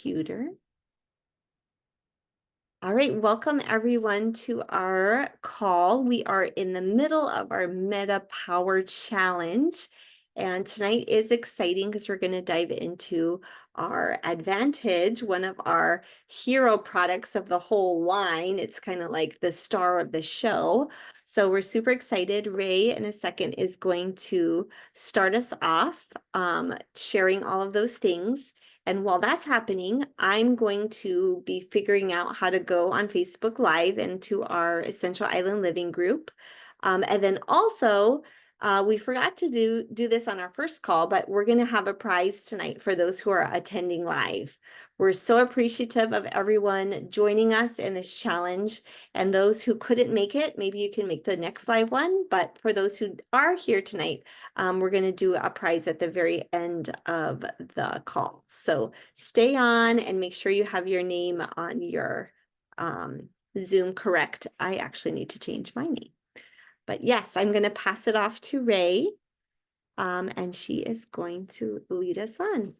computer. All right, welcome everyone to our call. We are in the middle of our MetaPWR challenge. And tonight is exciting because we're going to dive into our Advantage, one of our hero products of the whole line. It's kind of like the star of the show. So we're super excited. Ray, in a second, is going to start us off, sharing all of those things. And while that's happening, I'm going to be figuring out how to go on Facebook Live into our Essential Island Living group. And then also, we forgot to do this on our first call, but we're going to have a prize tonight for those who are attending live. We're so appreciative of everyone joining us in this challenge. And those who couldn't make it, maybe you can make the next live one. But for those who are here tonight, we're going to do a prize at the very end of the call. So stay on and make sure you have your name on your Zoom correct. I actually need to change my name. But yes, I'm going to pass it off to Ray, and she is going to lead us on.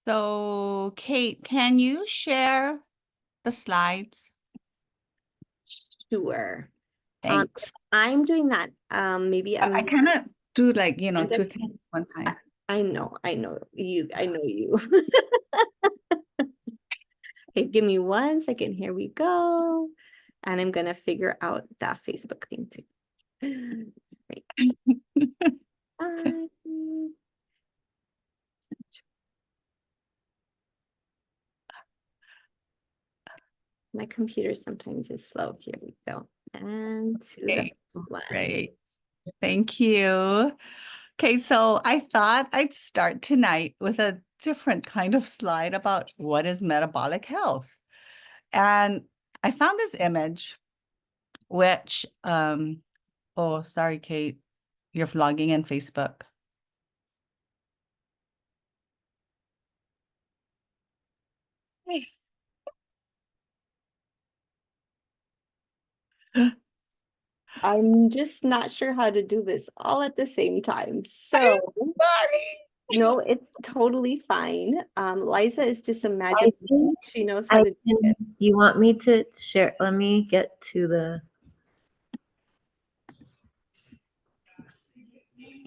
So, Kate, can you share the slides? Sure. Thanks. I'm doing that. Maybe I kind of do like, I'm two things one time. I know you. I know you. Okay, give me 1 second. Here we go. And I'm going to figure out that Facebook thing too. Great. Bye. My computer sometimes is slow. Here we go. And to the first one. Great. Thank you. Okay, so I thought I'd start tonight with a different kind of slide about what is metabolic health. And I found this image, which, oh, sorry, Kate, you're vlogging in Facebook. I'm just not sure how to do this all at the same time. So, Sorry. no, it's totally fine. Liza is just a magic. She knows how to do this. You want me to share? Let me get to the.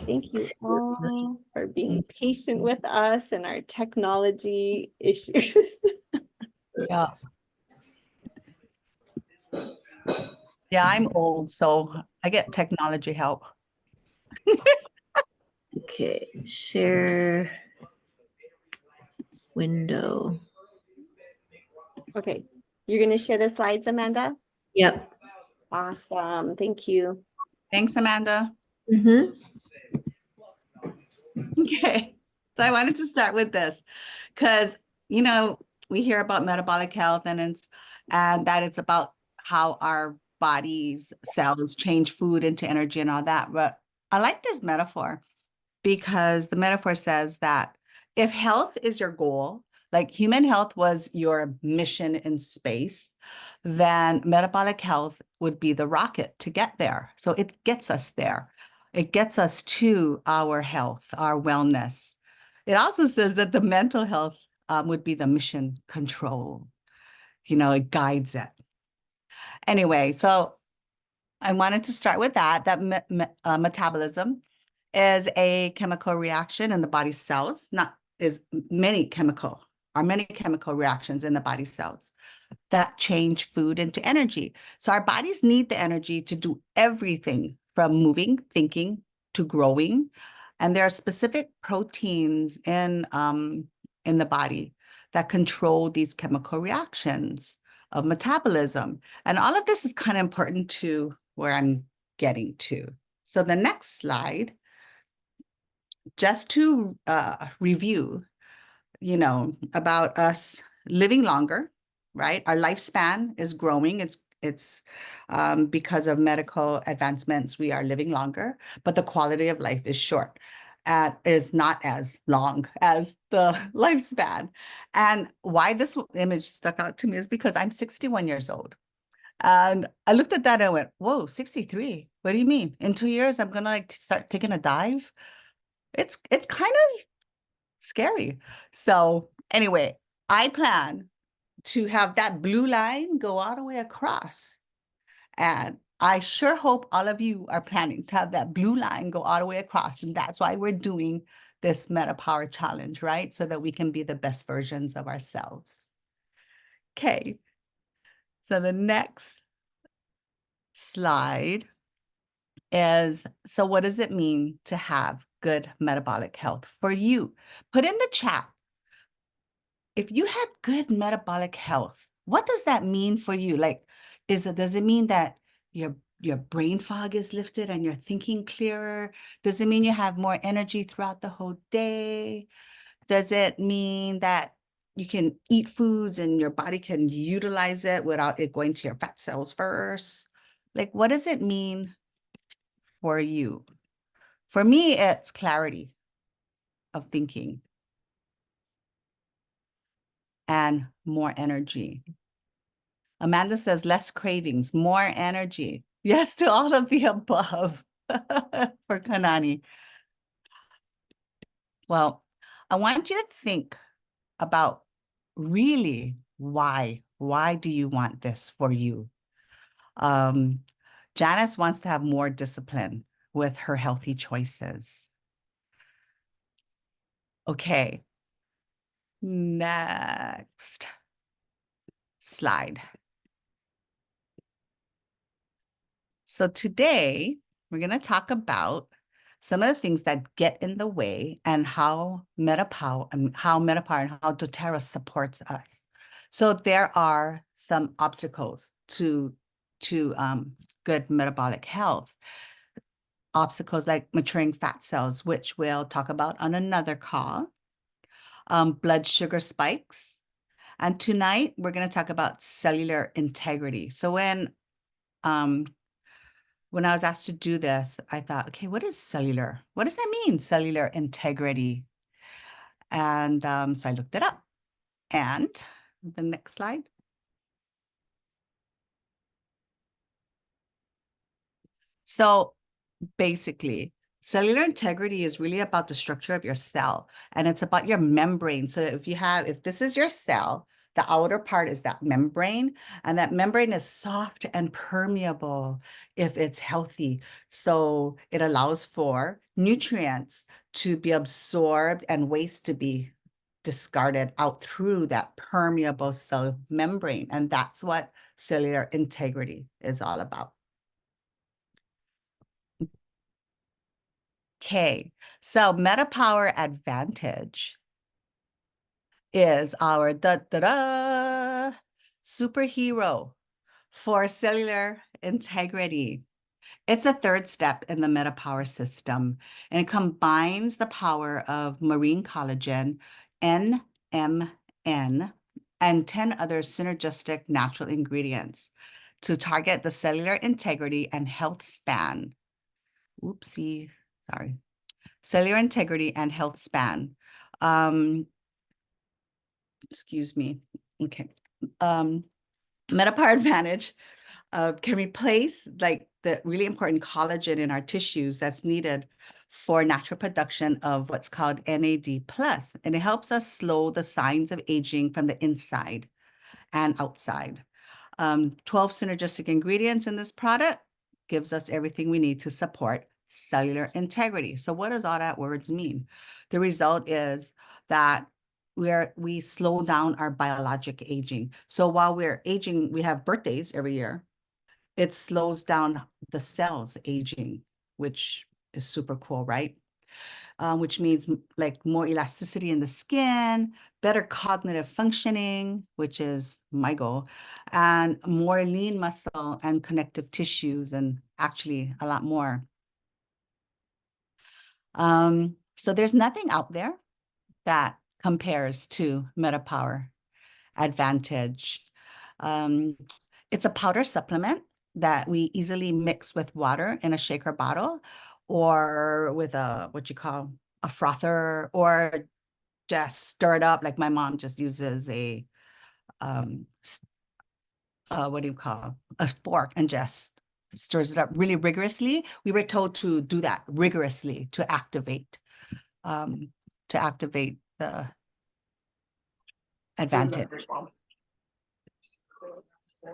Thank you all for being patient with us and our technology issues. Yeah. Yeah, I'm old, so I get technology help. Okay, share window. Okay, you're going to share the slides, Amanda? Yep. Awesome. Thank you. Thanks, Amanda. Mm-hmm. Okay, so I wanted to start with this because, we hear about metabolic health and that it's about how our body's cells change food into energy and all that. But I like this metaphor because the metaphor says that if health is your goal, like human health was your mission in space, then metabolic health would be the rocket to get there. So it gets us there. It gets us to our health, our wellness. It also says that the mental health would be the mission control. It guides it. Anyway, so I wanted to start with that metabolism is a chemical reaction in the body cells, many chemical reactions in the body cells that change food into energy. So our bodies need the energy to do everything from moving, thinking, to growing. And there are specific proteins in the body that control these chemical reactions of metabolism. And all of this is kind of important to where I'm getting to. So the next slide, just to review, about us living longer, right? Our lifespan is growing. It's because of medical advancements, we are living longer, but the quality of life is short. Is not as long as the lifespan. And why this image stuck out to me is because I'm 61 years old. And I looked at that and I went, whoa, 63. What do you mean? In 2 years, I'm going to start taking a dive? It's kind of scary. So anyway, I plan to have that blue line go all the way across. And I sure hope all of you are planning to have that blue line go all the way across. And that's why we're doing this MetaPWR challenge, right? So that we can be the best versions of ourselves. Okay. So the next slide is, so what does it mean to have good metabolic health for you? Put in the chat, if you had good metabolic health, what does that mean for you? Like, does it mean that your brain fog is lifted and you're thinking clearer? Does it mean you have more energy throughout the whole day? Does it mean that you can eat foods and your body can utilize it without it going to your fat cells first? Like, what does it mean for you? For me, it's clarity of thinking and more energy. Amanda says less cravings, more energy. Yes to all of the above for Kanani. Well, I want you to think about really why do you want this for you? Janice wants to have more discipline with her healthy choices. Okay. Next slide. So today we're going to talk about some of the things that get in the way and how MetaPWR and how doTERRA supports us. So there are some obstacles to good metabolic health. Obstacles like maturing fat cells, which we'll talk about on another call. Blood sugar spikes. And tonight we're going to talk about cellular integrity. So when I was asked to do this, I thought, okay, what is cellular? What does that mean, cellular integrity? And so I looked it up. And the next slide. So basically, cellular integrity is really about the structure of your cell, and it's about your membrane. So if this is your cell, the outer part is that membrane, and that membrane is soft and permeable if it's healthy. So it allows for nutrients to be absorbed and waste to be discarded out through that permeable cell membrane. And that's what cellular integrity is all about. Okay, so MetaPWR Advantage is our superhero for cellular integrity. It's a third step in the MetaPWR system, and it combines the power of marine collagen, MNM, and 10 other synergistic natural ingredients to target the cellular integrity and health span. Oopsie, sorry. Cellular integrity and health span. Excuse me. Okay. MetaPWR Advantage can replace like the really important collagen in our tissues that's needed for natural production of what's called NAD+, and it helps us slow the signs of aging from the inside and outside. 12 synergistic ingredients in this product gives us everything we need to support cellular integrity. So what does all that words mean? The result is that we slow down our biologic aging. So while we're aging, we have birthdays every year. It slows down the cells aging, which is super cool, right? Which means like more elasticity in the skin, better cognitive functioning, which is my goal, and more lean muscle and connective tissues, and actually a lot more. So there's nothing out there that compares to MetaPWR Advantage. It's a powder supplement that we easily mix with water in a shaker bottle, or with a, what you call a frother, or just stir it up. Like my mom just uses a, what do you call, a fork, and just stirs it up really rigorously. We were told to do that rigorously to activate the advantage.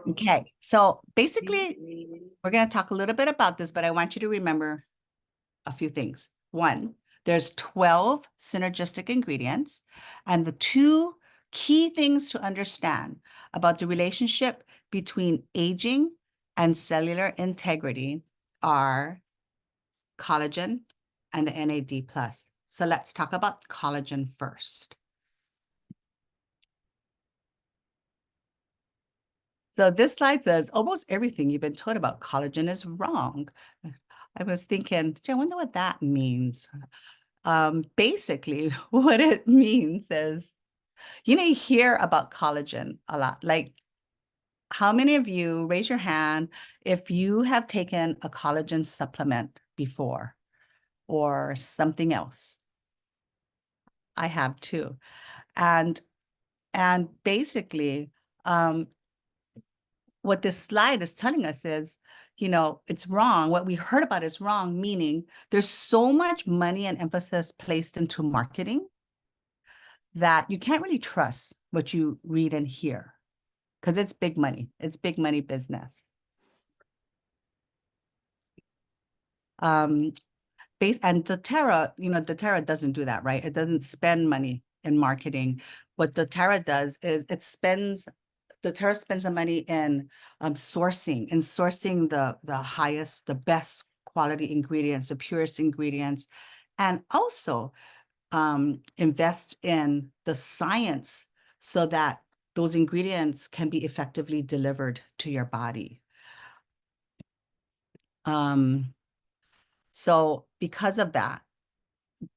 Okay, so basically, we're going to talk a little bit about this, but I want you to remember a few things. One, there's 12 synergistic ingredients, and the two key things to understand about the relationship between aging and cellular integrity are collagen and the NAD+. So let's talk about collagen first. So this slide says almost everything you've been taught about collagen is wrong. I was thinking, gee, I wonder what that means. Basically, what it means is, you hear about collagen a lot. Like, how many of you, raise your hand, if you have taken a collagen supplement before or something else? I have too. And basically, what this slide is telling us is, it's wrong. What we heard about is wrong, meaning there's so much money and emphasis placed into marketing that you can't really trust what you read and hear because it's big money. It's big money business. And doTERRA, doTERRA doesn't do that, right? It doesn't spend money in marketing. What doTERRA does is doTERRA spends the money in sourcing the highest, the best quality ingredients, the purest ingredients, and also invest in the science so that those ingredients can be effectively delivered to your body. So because of that,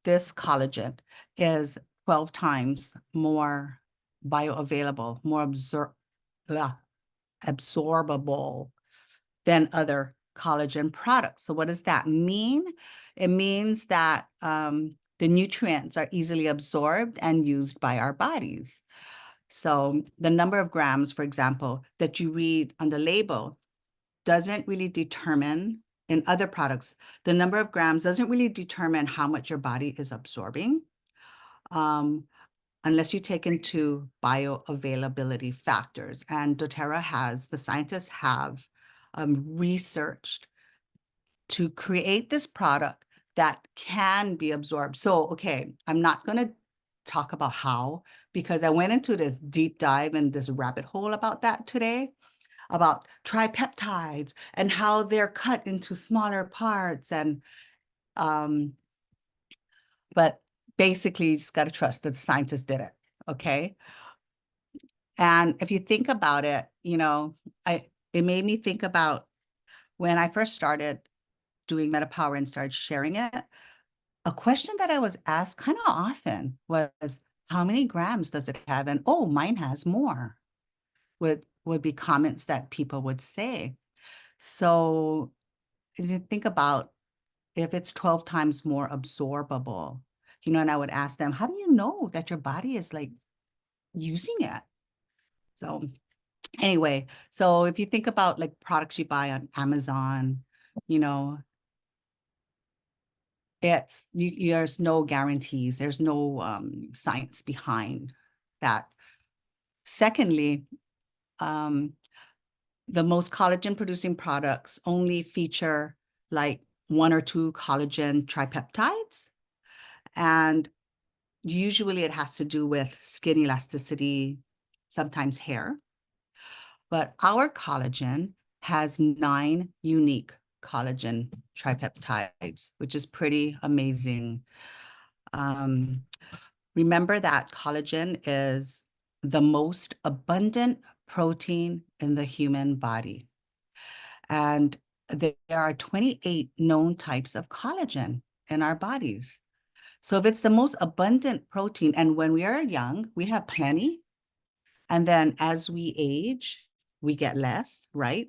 this collagen is 12 times more bioavailable, more absorbable than other collagen products. So what does that mean? It means that the nutrients are easily absorbed and used by our bodies. So the number of grams, for example, that you read on the label doesn't really determine, in other products, the number of grams doesn't really determine how much your body is absorbing, unless you take into bioavailability factors. And doTERRA the scientists have researched to create this product that can be absorbed. So, okay, I'm not going to talk about how, because I went into this deep dive and this rabbit hole about that today, about tripeptides and how they're cut into smaller parts. And, but basically you just got to trust that the scientists did it. Okay. And if you think about it, it made me think about when I first started doing MetaPWR and started sharing it, a question that I was asked kind of often was, how many grams does it have? And, oh, mine has more, would be comments that people would say. So if you think about if it's 12 times more absorbable, and I would ask them, how do you know that your body is like using it? So anyway, so if you think about like products you buy on Amazon, there's no guarantees. There's no science behind that. Secondly, the most collagen producing products only feature like 1 or 2 collagen tripeptides. And usually it has to do with skin elasticity, sometimes hair. But our collagen has 9 unique collagen tripeptides, which is pretty amazing. Remember that collagen is the most abundant protein in the human body. And there are 28 known types of collagen in our bodies. So if it's the most abundant protein, and when we are young, we have plenty. And then as we age, we get less, right?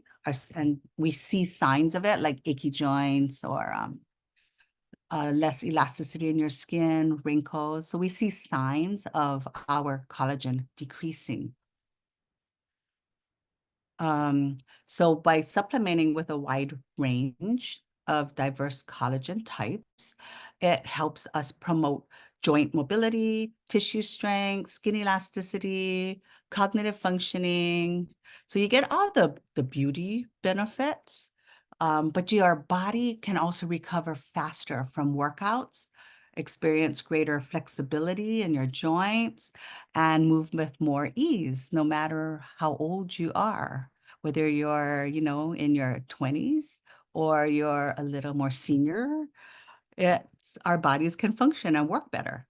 And we see signs of it, like achy joints or less elasticity in your skin, wrinkles. So we see signs of our collagen decreasing. So by supplementing with a wide range of diverse collagen types, it helps us promote joint mobility, tissue strength, skin elasticity, cognitive functioning. So you get all the beauty benefits, but your body can also recover faster from workouts, experience greater flexibility in your joints, and move with more ease, no matter how old you are, whether you're, in your 20s or you're a little more senior. Our bodies can function and work better.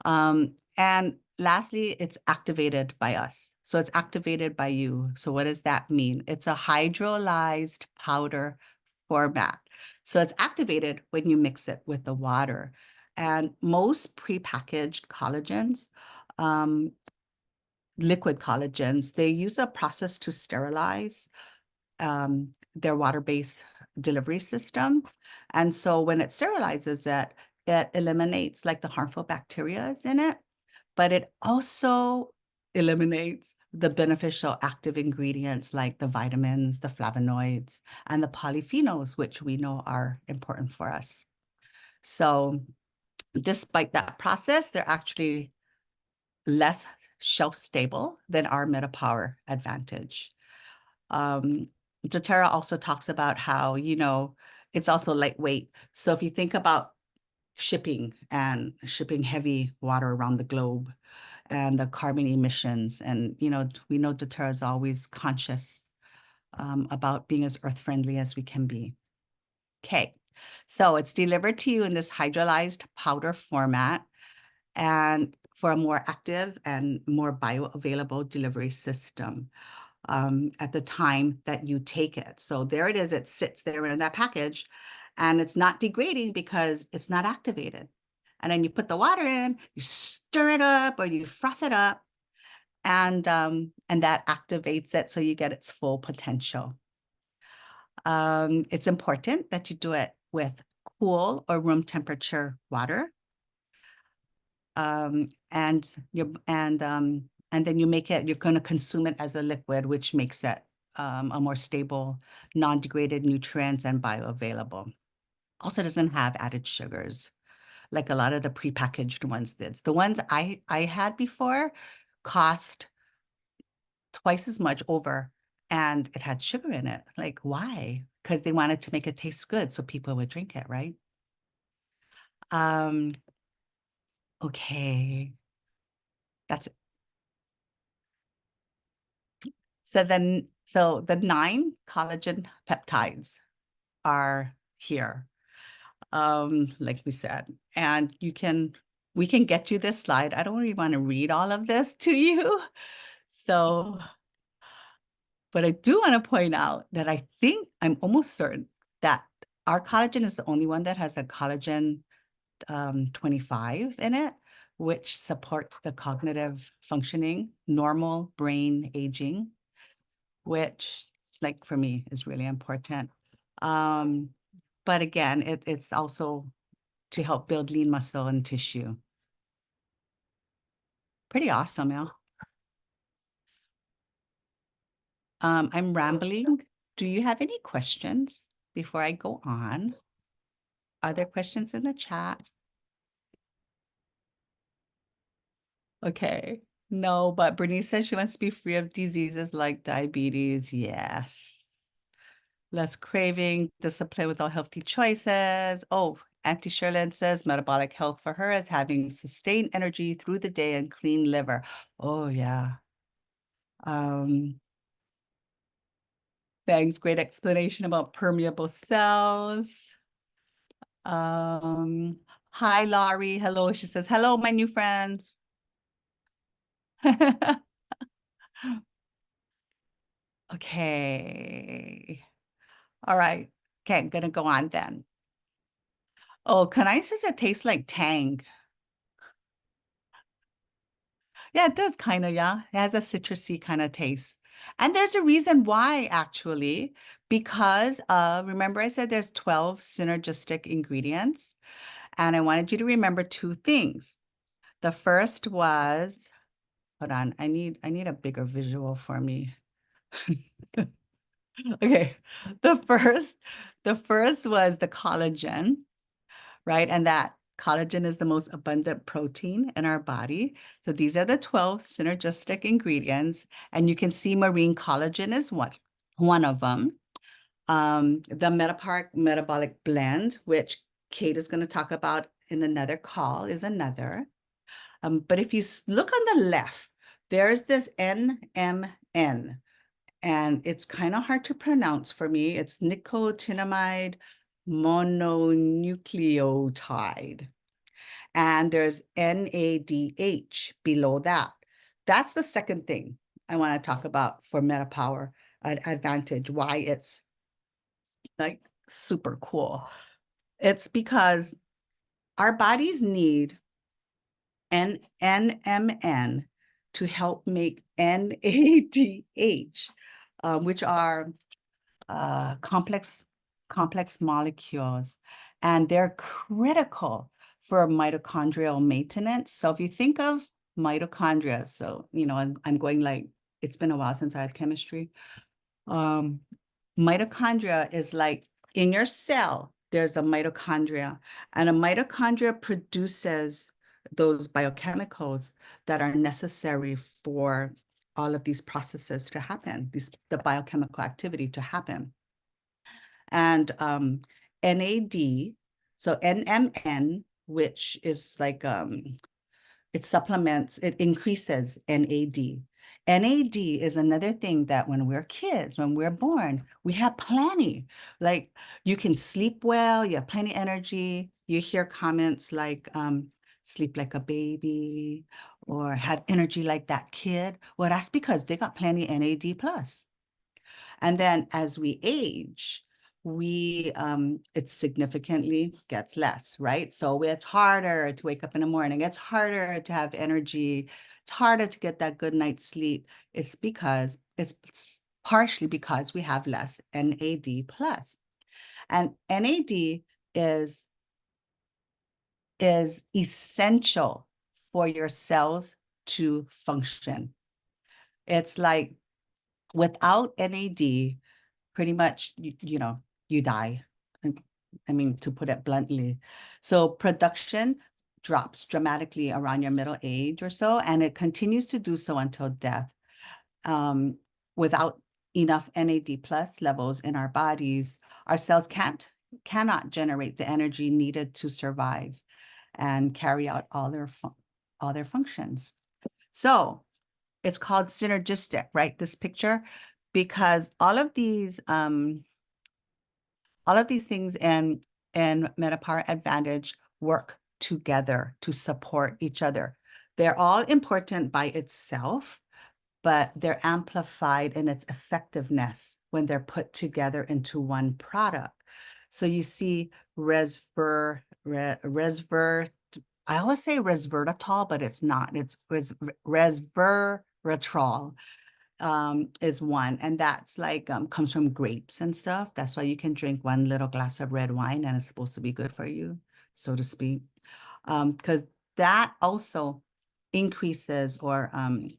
And lastly, it's activated by us. So it's activated by you. So what does that mean? It's a hydrolyzed powder format. So it's activated when you mix it with the water. And most prepackaged collagens, liquid collagens, they use a process to sterilize their water-based delivery system. And so when it sterilizes it, it eliminates like the harmful bacteria in it, but it also eliminates the beneficial active ingredients like the vitamins, the flavonoids, and the polyphenols, which we know are important for us. So despite that process, they're actually less shelf stable than our MetaPWR Advantage. doTERRA also talks about how, it's also lightweight. So if you think about shipping heavy water around the globe and the carbon emissions, and, we know doTERRA is always conscious about being as earth friendly as we can be. Okay, so it's delivered to you in this hydrolyzed powder format and for a more active and more bioavailable delivery system. At the time that you take it. So there it is, it sits there in that package and it's not degrading because it's not activated. And then you put the water in, you stir it up or you froth it up, and that activates it so you get its full potential. It's important that you do it with cool or room temperature water. And then you're going to consume it as a liquid, which makes it a more stable, non-degraded nutrients and bioavailable. Also doesn't have added sugars like a lot of the prepackaged ones did. The ones I had before cost twice as much over, and it had sugar in it. Like, why? Because they wanted to make it taste good so people would drink it, right? Okay. That's it. So the 9 collagen peptides are here, like we said, and we can get you this slide. I don't really want to read all of this to you. So, but I do want to point out that I'm almost certain that our collagen is the only one that has a collagen 25 in it, which supports the cognitive functioning, normal brain aging, which, like, for me is really important. But again, it's also to help build lean muscle and tissue. Pretty awesome, yeah. I'm rambling. Do you have any questions before I go on? Are there questions in the chat? Okay. No, but Bernice says she wants to be free of diseases like diabetes. Yes. Less craving, discipline with all healthy choices. Oh, Auntie Sherlyn says metabolic health for her is having sustained energy through the day and clean liver. Oh, yeah. Thanks. Great explanation about permeable cells. Hi, Laurie. Hello. She says, hello, my new friends. Okay. All right. Okay, I'm gonna go on then. Oh, Kanai says it tastes like Tang. Yeah, it does kind of, yeah. It has a citrusy kind of taste. And there's a reason why, actually, because remember I said there's 12 synergistic ingredients, and I wanted you to remember 2 things. The first was, hold on, I need a bigger visual for me. Okay, the first was the collagen, right? And that Collagen is the most abundant protein in our body. So these are the 12 synergistic ingredients, and you can see marine collagen is one of them. The MetaPWR metabolic blend, which Kate is going to talk about in another call, is another. But if you look on the left, there's this NMN, and it's kind of hard to pronounce for me. It's nicotinamide mononucleotide. And there's NADH below that. That's the second thing I want to talk about for MetaPWR advantage, why it's like super cool. It's because our bodies need NMN to help make NADH, which are complex molecules, and they're critical for mitochondrial maintenance. So if you think of mitochondria, so I'm going like, it's been a while since I had chemistry. Mitochondria is like in your cell, there's a mitochondria, and a mitochondria produces those biochemicals that are necessary for all of these processes to happen, the biochemical activity to happen. And NAD, so NMN, which is like it supplements, it increases NAD. NAD is another thing that when we're kids, when we're born, we have plenty. Like you can sleep well, you have plenty of energy. You hear comments like sleep like a baby or have energy like that kid. Well, that's because they got plenty NAD plus. And then as we age, it significantly gets less, right? So it's harder to wake up in the morning. It's harder to have energy. It's harder to get that good night's sleep. It's partially because we have less NAD plus. And NAD is essential for your cells to function. It's like without NAD, pretty much, you die. I mean, to put it bluntly. So production drops dramatically around your middle age or so, and it continues to do so until death. Without enough NAD plus levels in our bodies, our cells cannot generate the energy needed to survive and carry out all their functions. So it's called synergistic, right? This picture, because all of these things in MetaPWR Advantage work together to support each other. They're all important by itself, but they're amplified in its effectiveness when they're put together into one product. So you see resveratrol, I always say resveratrol, but it's not. It's resveratrol is one, and that's like comes from grapes and stuff. That's why you can drink one little glass of red wine and it's supposed to be good for you, so to speak, because that also increases or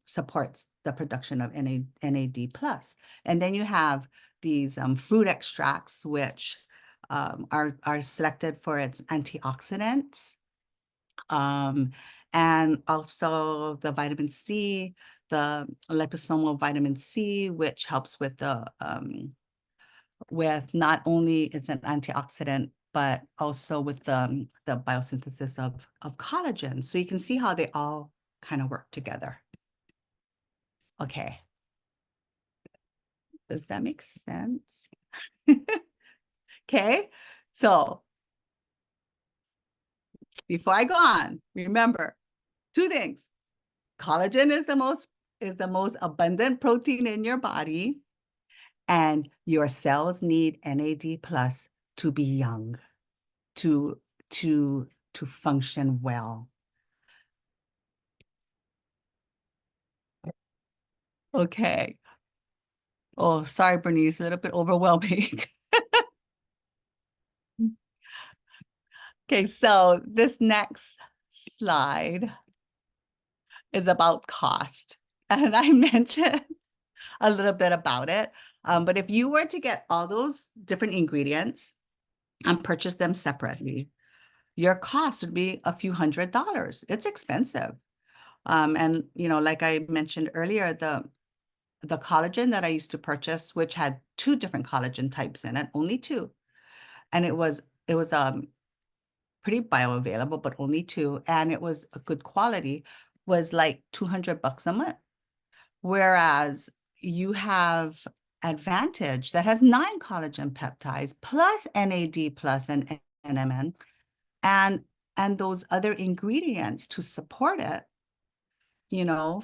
supports the production of NAD plus. And then you have these fruit extracts, which are selected for its antioxidants, and also the vitamin C, the liposomal vitamin C, which helps with with not only it's an antioxidant, but also with the biosynthesis of collagen. So you can see how they all kind of work together. Okay. Does that make sense? Okay. So before I go on, remember two things. Collagen is the most abundant protein in your body, and your cells need NAD plus to be young, to function well. Okay. Oh, sorry, Bernice, a little bit overwhelming. Okay, so this next slide is about cost. And I mentioned a little bit about it. But if you were to get all those different ingredients and purchase them separately, your cost would be a few $100s. It's expensive. And like I mentioned earlier, the collagen that I used to purchase, which had 2 different collagen types in it, only 2, and it was pretty bioavailable, but only 2, and it was a good quality, was like $200 a month. Whereas you have Advantage that has 9 collagen peptides plus NAD plus and NMN and those other ingredients to support it,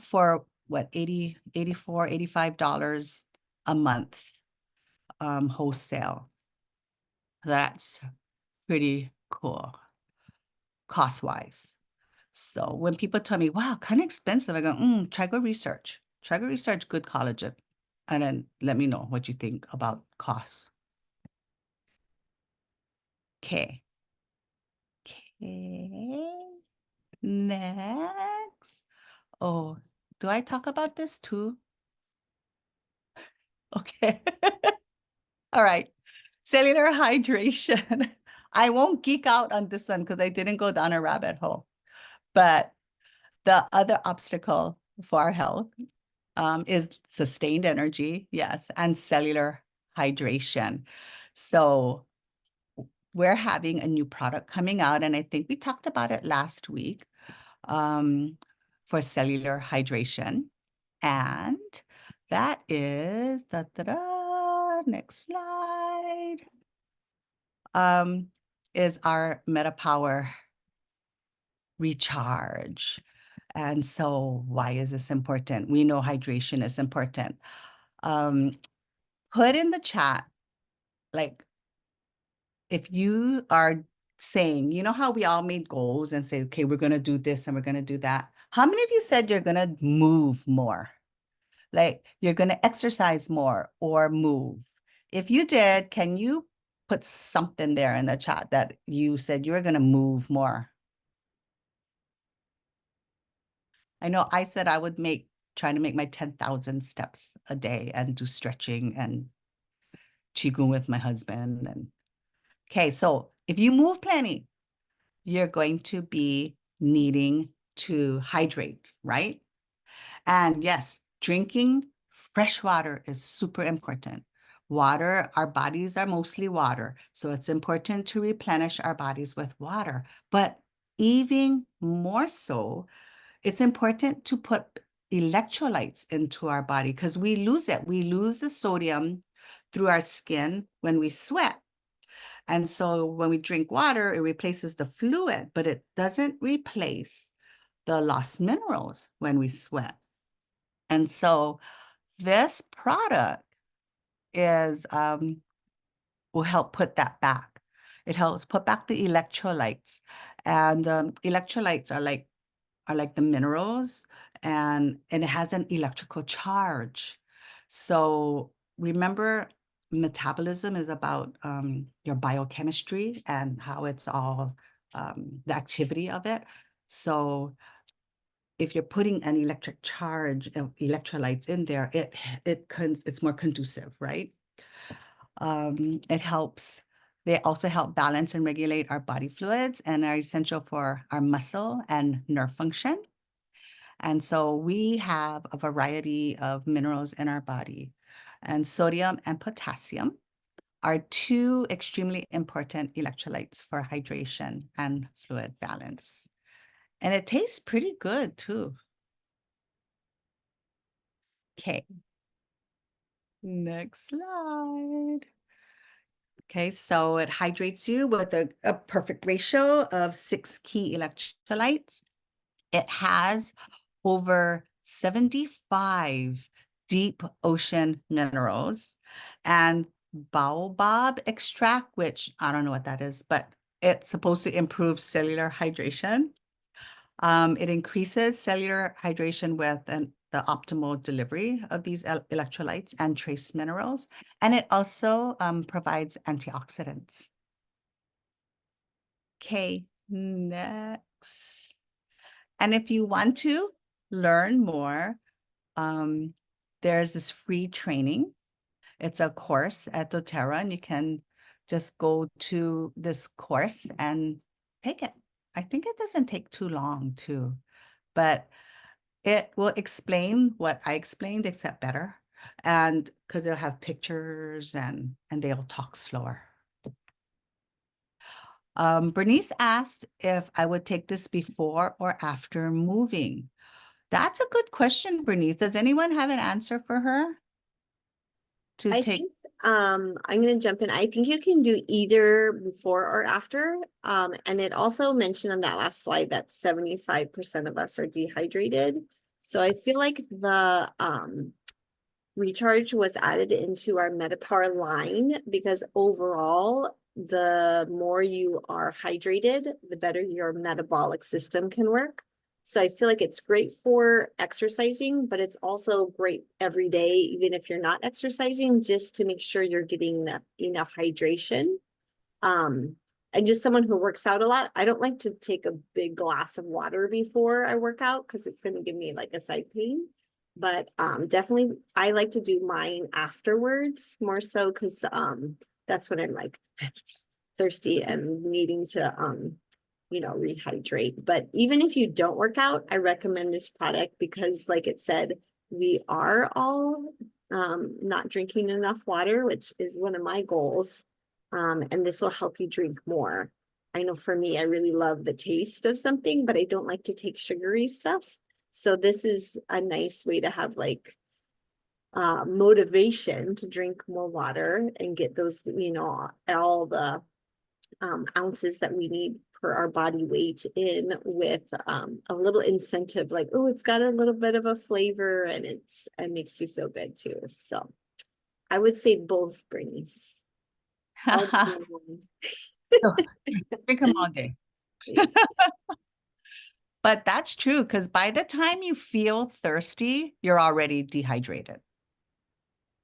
for what, $80, $84, $85 a month, wholesale. That's pretty cool cost-wise. So when people tell me, wow, kind of expensive, I go, try go research. Try go research good collagen. And then let me know what you think about costs. Okay. Okay. Next. Oh, do I talk about this too? Okay. All right. Cellular hydration. I won't geek out on this one because I didn't go down a rabbit hole. But the other obstacle for our health is sustained energy, yes, and cellular hydration. So we're having a new product coming out, and I think we talked about it last week, for cellular hydration. And that is, next slide, is our MetaPWR recharge. And so why is this important? We know hydration is important. Put in the chat, like, if you are saying, how we all made goals and say, okay, we're going to do this and we're going to do that. How many of you said you're going to move more? Like you're going to exercise more or move? If you did, can you put something there in the chat that you said you were going to move more? I know I said I would trying to make my 10,000 steps a day and do stretching and qigong with my husband. And okay, so if you move plenty, you're going to be needing to hydrate, right? And yes, drinking fresh water is super important. Water, our bodies are mostly water, so it's important to replenish our bodies with water. But even more so, it's important to put electrolytes into our body because we lose it. We lose the sodium through our skin when we sweat. And so when we drink water, it replaces the fluid, but it doesn't replace the lost minerals when we sweat. And so this product will help put that back. It helps put back the electrolytes. And electrolytes are like the minerals, and it has an electrical charge. So remember, metabolism is about your biochemistry and how it's all the activity of it. So if you're putting an electric charge of electrolytes in there, it's more conducive, right? It helps. They also help balance and regulate our body fluids and are essential for our muscle and nerve function. And so we have a variety of minerals in our body, and sodium and potassium are 2 extremely important electrolytes for hydration and fluid balance. And it tastes pretty good too. Okay. Next slide. Okay, so it hydrates you with a perfect ratio of 6 key electrolytes. It has over 75 deep ocean minerals and baobab extract, which I don't know what that is, but it's supposed to improve cellular hydration. It increases cellular hydration with the optimal delivery of these electrolytes and trace minerals, and it also provides antioxidants. Okay, next. And if you want to learn more, there's this free training. It's a course at doTERRA, and you can just go to this course and take it. I think it doesn't take too long too, but it will explain what I explained, except better. And because they'll have pictures and they'll talk slower. Bernice asked if I would take this before or after moving. That's a good question, Bernice. Does anyone have an answer for her? To I take think I'm gonna jump in. I think you can do either before or after. And it also mentioned on that last slide that 75% of us are dehydrated. So I feel like the recharge was added into our MetaPWR line because overall, the more you are hydrated, the better your metabolic system can work. So I feel like it's great for exercising, but it's also great every day, even if you're not exercising, just to make sure you're getting enough hydration. And just someone who works out a lot, I don't like to take a big glass of water before I work out because it's going to give me like a side pain. But definitely I like to do mine afterwards more so because that's when I'm like thirsty and needing to rehydrate. But even if you don't work out, I recommend this product because like it said, we are all not drinking enough water, which is one of my goals. And this will help you drink more. I know for me, I really love the taste of something, but I don't like to take sugary stuff. So this is a nice way to have like motivation to drink more water and get those, all the ounces that we need per our body weight in with a little incentive, like, oh, it's got a little bit of a flavor and it makes you feel good too. So I would say both, Bernice. All drink them all day. But that's true because by the time you feel thirsty, you're already dehydrated.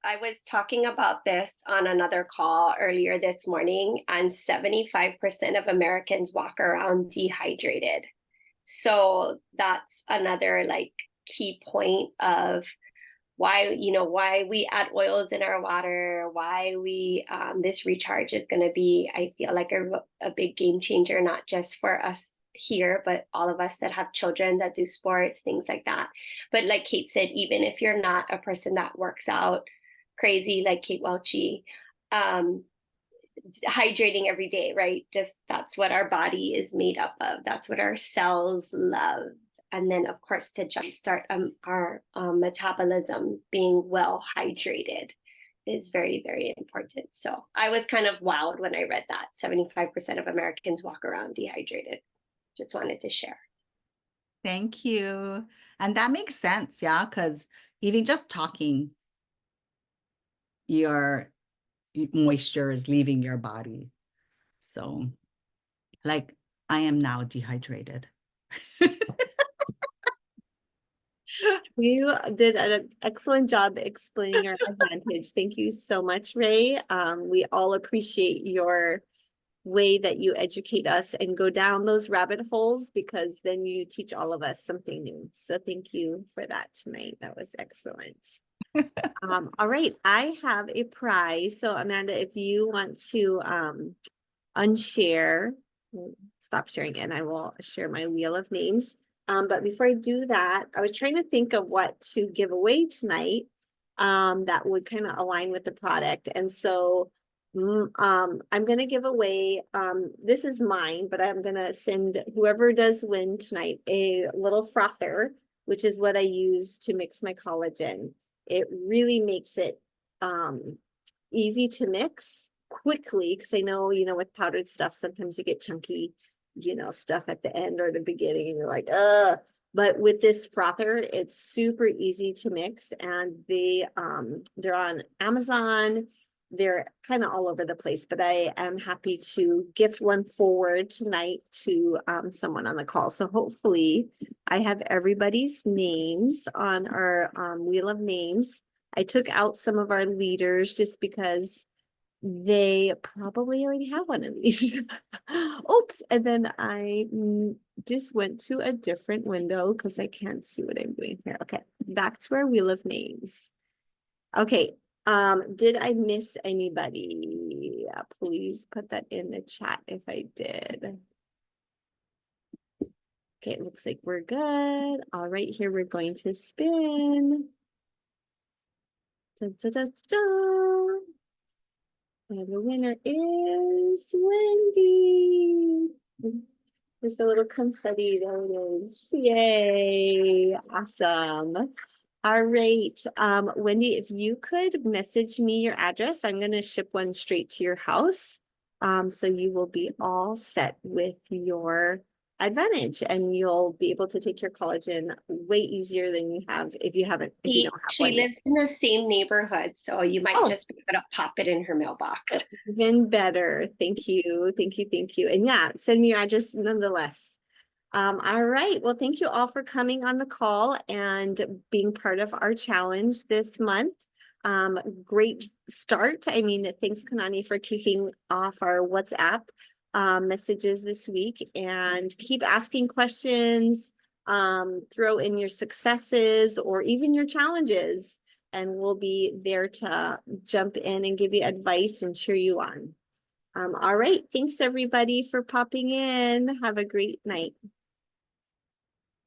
I was talking about this on another call earlier this morning, and 75% of Americans walk around dehydrated. So that's another like key point of why we add oils in our water, why we this recharge is going to be, I feel like a big game changer, not just for us here, but all of us that have children that do sports, things like that. But like Kate said, even if you're not a person that works out crazy like Kate Welchie, hydrating every day, right? Just that's what our body is made up of. That's what our cells love. And then, of course, to jumpstart our metabolism, being well hydrated is very, very important. So I was kind of wowed when I read that 75% of Americans walk around dehydrated. Just wanted to share. Thank you. And that makes sense, yeah, because even just talking, your moisture is leaving your body. So, like, I am now dehydrated. You did an excellent job explaining our advantage. Thank you so much, Ray. We all appreciate your way that you educate us and go down those rabbit holes because then you teach all of us something new. So thank you for that tonight. That was excellent. All right, I have a prize. So Amanda, if you want to unshare, stop sharing and I will share my wheel of names. But before I do that, I was trying to think of what to give away tonight that would kind of align with the product. And so I'm going to give away, this is mine, but I'm going to send whoever does win tonight a little frother, which is what I use to mix my collagen. It really makes it easy to mix quickly because I know, with powdered stuff, sometimes you get chunky, stuff at the end or the beginning and you're like, but with this frother, it's super easy to mix and they're on Amazon. They're kind of all over the place, but I am happy to gift one forward tonight to someone on the call. So hopefully I have everybody's names on our wheel of names. I took out some of our leaders just because they probably already have one of these. Oops. And then I just went to a different window because I can't see what I'm doing here. Okay. Back to our wheel of names. Okay. Did I miss anybody? Please put that in the chat if I did. Okay, it looks like we're good. All right, here we're going to spin. Da, da, da, da. And the winner is Wendy. There's a little confetti. There it is. Yay. Awesome. All right. Wendy, if you could message me your address, I'm going to ship one straight to your house. So you will be all set with your advantage and you'll be able to take your collagen way easier than you have if you don't have She one yet. lives in the same neighborhood, so you might Oh. just be able to pop it in her mailbox. Even better. Thank you. Thank you. Thank you. And yeah, send me your address nonetheless. All right. Well, thank you all for coming on the call and being part of our challenge this month. Great start. I mean, thanks, Kanani, for kicking off our WhatsApp messages this week, and keep asking questions. Throw in your successes or even your challenges, and we'll be there to jump in and give you advice and cheer you on. All right. Thanks, everybody, for popping in. Have a great night.